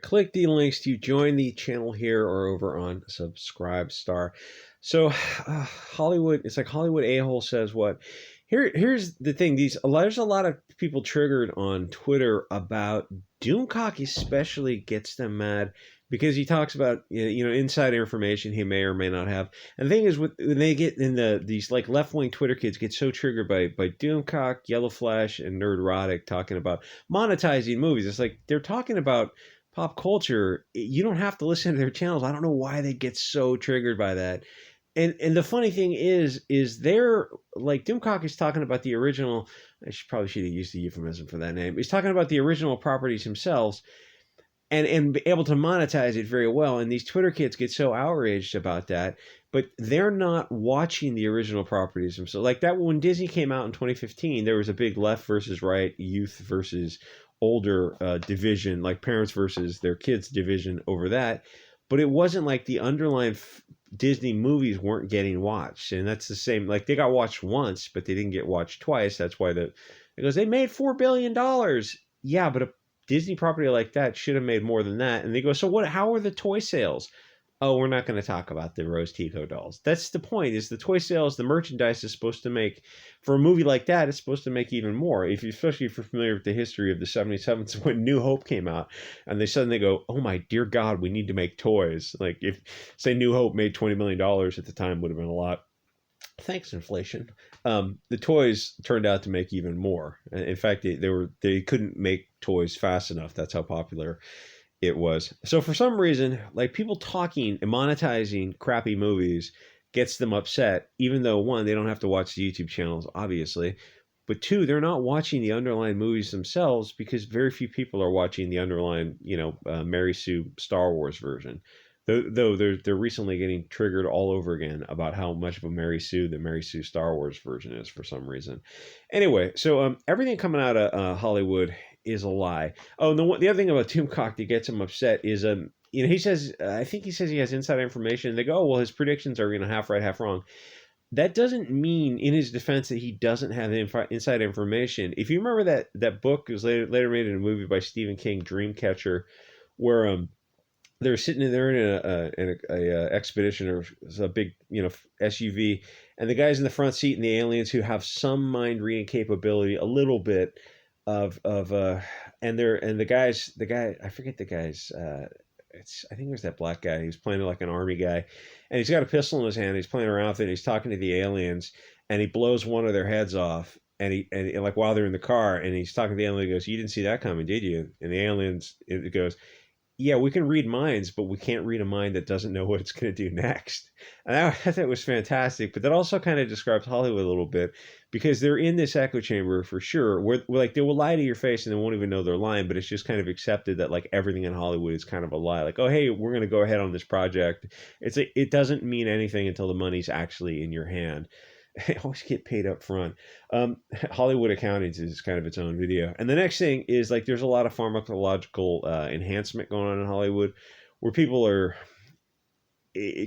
Click the links to join the channel here or over on Subscribe Star. So Hollywood, it's like Hollywood a-hole says what. Here's the thing. There's a lot of people triggered on Twitter about Doomcock, especially gets them mad because he talks about inside information he may or may not have. And the thing is, when they get in these like left wing Twitter kids get so triggered by Doomcock, Yellow Flash, and Nerdrotic talking about monetizing movies. It's like they're talking about pop culture. You don't have to listen to their channels. I don't know why they get so triggered by that. And the funny thing is they're like Doomcock is talking about the original. Probably should have used the euphemism for that name. He's talking about the original properties themselves, and be able to monetize it very well. And these Twitter kids get so outraged about that, but they're not watching the original properties themselves. Like that when Disney came out in 2015, there was a big left versus right, youth versus older division, like parents versus their kids division over that. But it wasn't like the underlying Disney movies weren't getting watched. And that's the same, like they got watched once, but they didn't get watched twice. That's why because they made $4 billion. Yeah, but a Disney property like that should have made more than that. And they go, so what, how are the toy sales? Oh, we're not going to talk about the Rose Tico dolls. That's the point, is the toy sales, the merchandise is supposed to make, for a movie like that, it's supposed to make even more. Especially if you're familiar with the history of the 77s when New Hope came out and they suddenly go, oh my dear God, we need to make toys. Like if, say, New Hope made $20 million at the time, would have been a lot. Thanks, inflation. The toys turned out to make even more. In fact, they couldn't make toys fast enough. That's how popular it was. So for some reason, like people talking and monetizing crappy movies gets them upset, even though one, they don't have to watch the YouTube channels, obviously, but two, they're not watching the underlying movies themselves because very few people are watching the underlying, Mary Sue Star Wars version. Though they're recently getting triggered all over again about how much of a Mary Sue the Mary Sue Star Wars version is for some reason. Anyway, so everything coming out of Hollywood is a lie. Oh, and the other thing about Doomcock that gets him upset is he says, I think he says he has inside information. And they go, oh, well, his predictions are half right, half wrong. That doesn't mean, in his defense, that he doesn't have inside information. If you remember that book, it was later made in a movie by Stephen King, Dreamcatcher, where they're sitting there in a expedition or a big SUV, and the guys in the front seat and the aliens who have some mind reading capability, a little bit and the guy, I forget the guy's I think it was that black guy. He was playing like an army guy, and he's got a pistol in his hand. He's playing around with it. And he's talking to the aliens, and he blows one of their heads off. And like while they're in the car, and he's talking to the alien. He goes, "You didn't see that coming, did you?" And the aliens, it goes, yeah, we can read minds, but we can't read a mind that doesn't know what it's going to do next. And I thought that was fantastic. But that also kind of describes Hollywood a little bit, because they're in this echo chamber for sure. Where like they will lie to your face and they won't even know they're lying, but it's just kind of accepted that like everything in Hollywood is kind of a lie. Like, oh, hey, we're going to go ahead on this project. It doesn't mean anything until the money's actually in your hand. I always get paid up front. Hollywood accounting is kind of its own video. And the next thing is like there's a lot of pharmacological enhancement going on in Hollywood, where people are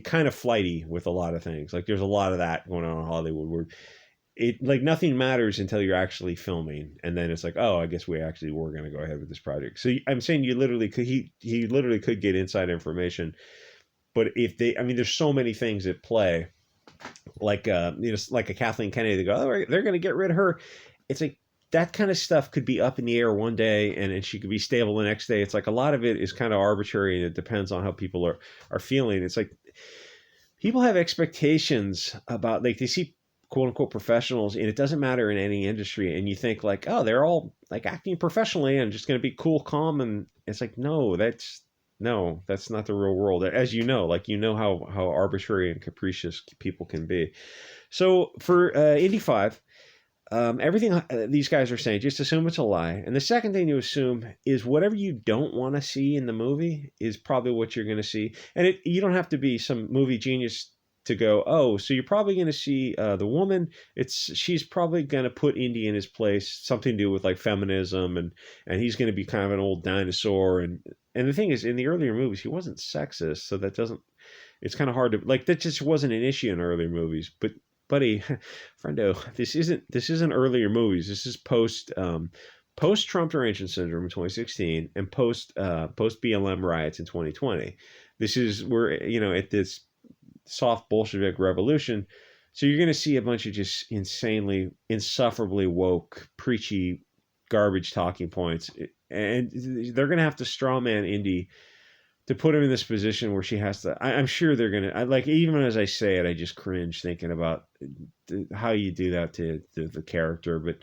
kind of flighty with a lot of things. Like there's a lot of that going on in Hollywood where it like nothing matters until you're actually filming, and then it's like, oh, I guess we actually were going to go ahead with this project. So I'm saying you literally could he literally could get inside information, but if there's so many things at play. Like like a Kathleen Kennedy, they go, oh, they're going to get rid of her. It's like that kind of stuff could be up in the air one day and she could be stable the next day. It's like a lot of it is kind of arbitrary and it depends on how people are feeling. It's like people have expectations about, like they see quote unquote professionals, and it doesn't matter in any industry, and you think like, oh, they're all like acting professionally and just going to be cool, calm, and it's like, no, that's not the real world. As you know, like how arbitrary and capricious people can be. So for Indy5, everything these guys are saying, just assume it's a lie. And the second thing to assume is whatever you don't want to see in the movie is probably what you're going to see. And you don't have to be some movie genius to go, oh, so you're probably going to see the woman. She's probably going to put Indy in his place, something to do with like feminism, and he's going to be kind of an old dinosaur. And the thing is, in the earlier movies, he wasn't sexist, so that doesn't. It's kind of hard to like. That just wasn't an issue in earlier movies. But buddy, friendo, this isn't earlier movies. This is post post Trump derangement syndrome in 2016 and post BLM riots in 2020. This is we're at this soft Bolshevik revolution. So you're going to see a bunch of just insanely, insufferably woke, preachy, garbage talking points, and they're going to have to strawman Indy to put him in this position where she has to. I'm sure they're going to. Like, even as I say it, I just cringe thinking about how you do that to the character, but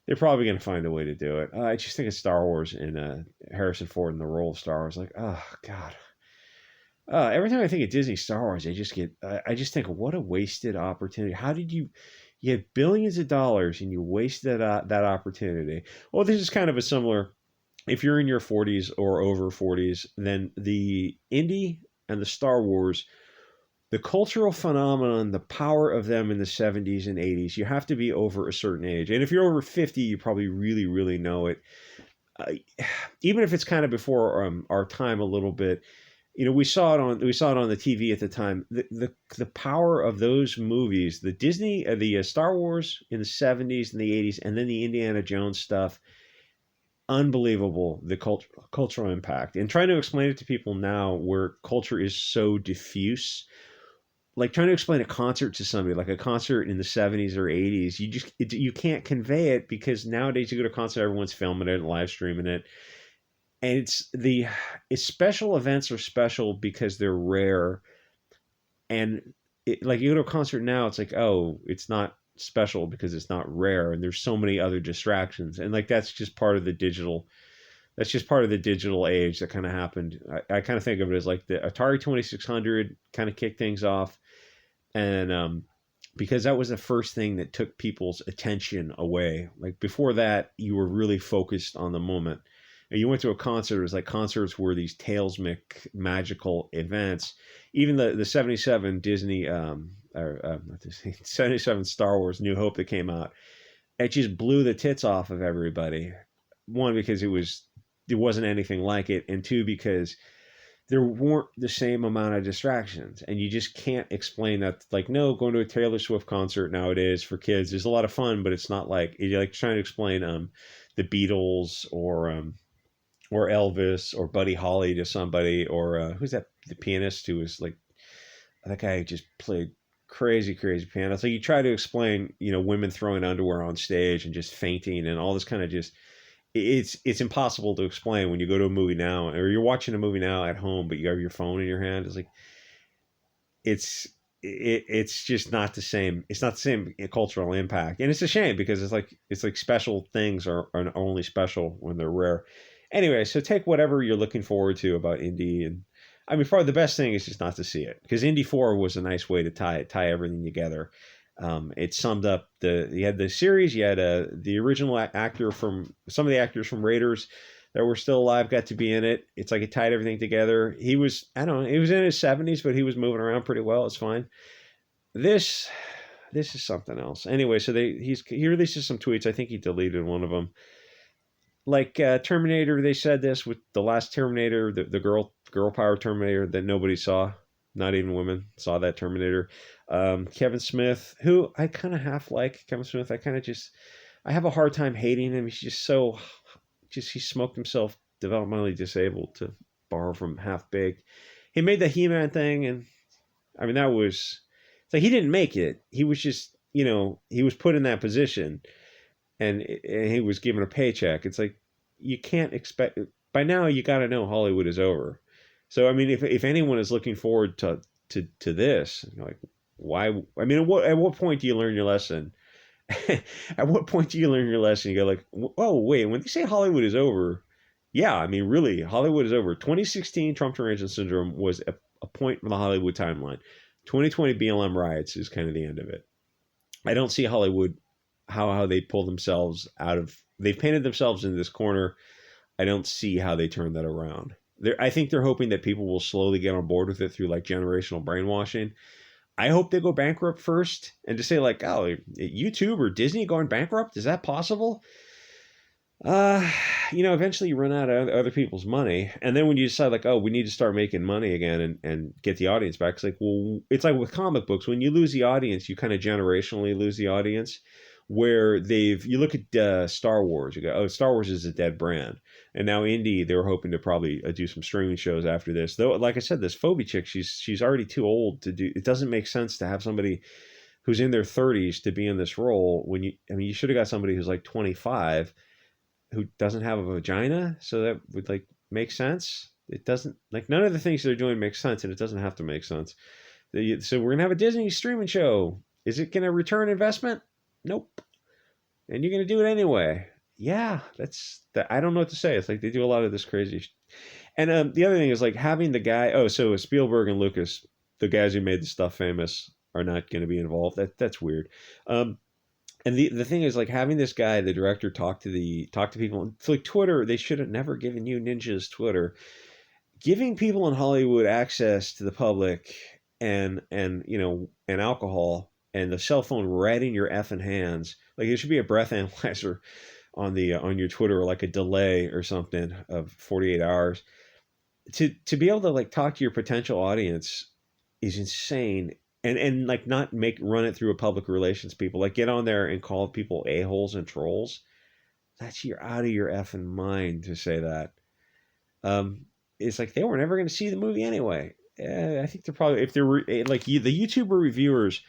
they're probably going to find a way to do it. I just think of Star Wars and Harrison Ford in the role of Star Wars. Like, oh God. Every time I think of Disney Star Wars, I just think, what a wasted opportunity. How did you had billions of dollars and you wasted that opportunity? Well, this is kind of a similar, if you're in your 40s or over 40s, then the Indy and the Star Wars, the cultural phenomenon, the power of them in the 70s and 80s, you have to be over a certain age. And if you're over 50, you probably really, really know it. Even if it's kind of before our time a little bit, we saw it on the TV at the time. The power of those movies, the Disney, the Star Wars in the 70s and the 80s, and then the Indiana Jones stuff, unbelievable. The cultural impact, and trying to explain it to people now, where culture is so diffuse. Like trying to explain a concert to somebody, like a concert in the 70s or 80s, you can't convey it, because nowadays you go to a concert, everyone's filming it and live streaming it. And it's special events are special because they're rare. And like you go to a concert now, it's like, oh, it's not special because it's not rare. And there's so many other distractions. And like, that's just part of the digital age that kind of happened. I kind of think of it as like the Atari 2600 kind of kicked things off. And because that was the first thing that took people's attention away. Like before that, you were really focused on the moment. And you went to a concert, it was like concerts were these talismanic, magical events. Even the 77 Disney, not Disney, 77 Star Wars New Hope that came out, it just blew the tits off of everybody. One, because there wasn't anything like it, and two, because there weren't the same amount of distractions, and you just can't explain that. Like, no, going to a Taylor Swift concert nowadays for kids is a lot of fun, but it's not like you're like trying to explain the Beatles or Elvis or Buddy Holly to somebody, or who's that, the pianist who was like, that guy just played crazy piano. So you try to explain, women throwing underwear on stage and just fainting and all this kind of just, it's impossible to explain when you go to a movie now, or you're watching a movie now at home, but you have your phone in your hand. It's like, it's just not the same. It's not the same cultural impact. And it's a shame, because it's like special things are only special when they're rare. Anyway, so take whatever you're looking forward to about Indy, and I mean, probably the best thing is just not to see it, because Indy 4 was a nice way to tie everything together. It summed up you had the series, you had the original actor from some of the actors from Raiders that were still alive got to be in it. It's like it tied everything together. He was, I don't know, he was in his 70s, but he was moving around pretty well. It's fine. This is something else. Anyway, so he releases some tweets. I think he deleted one of them. Like Terminator, they said this with the last Terminator, the girl power Terminator that nobody saw, not even women saw that Terminator. Kevin Smith, who I kind of half like. Kevin Smith, I have a hard time hating him. He's just he smoked himself developmentally disabled, to borrow from Half Baked. He made the He-Man thing, and I mean, it's like he didn't make it. He was just, he was put in that position. And he was given a paycheck. It's like, you can't expect, by now you got to know Hollywood is over. So I mean, if anyone is looking forward to this, like, why? I mean, at what point do you learn your lesson? At what point do you learn your lesson? You go like, oh wait, when they say Hollywood is over, yeah, I mean, really, Hollywood is over. 2016 Trump derangement syndrome was a point in the Hollywood timeline. 2020 BLM riots is kind of the end of it. I don't see Hollywood, how they pull themselves they've painted themselves in this corner. I don't see how they turn that around. I think they're hoping that people will slowly get on board with it through like generational brainwashing. I hope they go bankrupt first, and to say like, oh, YouTube or Disney going bankrupt, is that possible? Eventually you run out of other people's money, and then when you decide like, oh, we need to start making money again and get the audience back, it's like, well, it's like with comic books, when you lose the audience, you kind of generationally lose the audience. where you look at Star Wars, you go, oh, Star Wars is a dead brand. And now Indy, they were hoping to probably do some streaming shows after this. Though, like I said, this Phoebe chick, she's already too old to do. It doesn't make sense to have somebody who's in their 30s to be in this role when you should have got somebody who's like 25 who doesn't have a vagina, so that would like make sense. It doesn't, like, none of the things they're doing make sense, and it doesn't have to make sense. So we're gonna have a Disney streaming show. Is it gonna return investment? Nope. And you're gonna do it anyway. Yeah, that's that. I don't know what to say. It's like they do a lot of this crazy. And the other thing is like having the guy. Oh, so Spielberg and Lucas, the guys who made the stuff famous, are not going to be involved. That's weird. And the thing is, like, having this guy, the director, talk to people. It's like Twitter. They should have never given you ninjas Twitter. Giving people in Hollywood access to the public and alcohol and the cell phone right in your effing hands. Like, it should be a breath analyzer on your Twitter, or like a delay or something of 48 hours. To be able to like talk to your potential audience is insane. And like not run it through a public relations people, like get on there and call people a-holes and trolls. You're out of your effing mind to say that. It's like they were never going to see the movie anyway. I think they're probably, if they're like the YouTuber reviewers,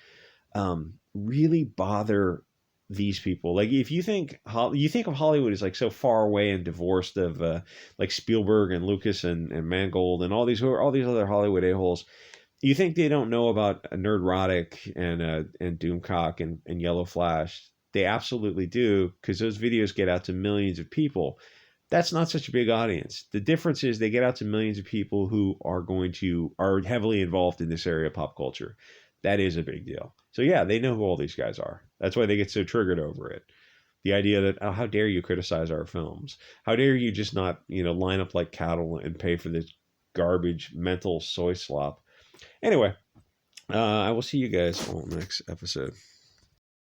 really bother these people. Like if you think of Hollywood as like so far away and divorced of like Spielberg and Lucas and Mangold and all these other Hollywood a-holes, you think they don't know about Nerdrotic and Doomcock and Yellow Flash? They absolutely do, because those videos get out to millions of people. That's not such a big audience. The difference is they get out to millions of people who are heavily involved in this area of pop culture. That is a big deal. So yeah, they know who all these guys are. That's why they get so triggered over it. The idea that, oh, how dare you criticize our films? How dare you just not, line up like cattle and pay for this garbage mental soy slop? Anyway, I will see you guys on the next episode.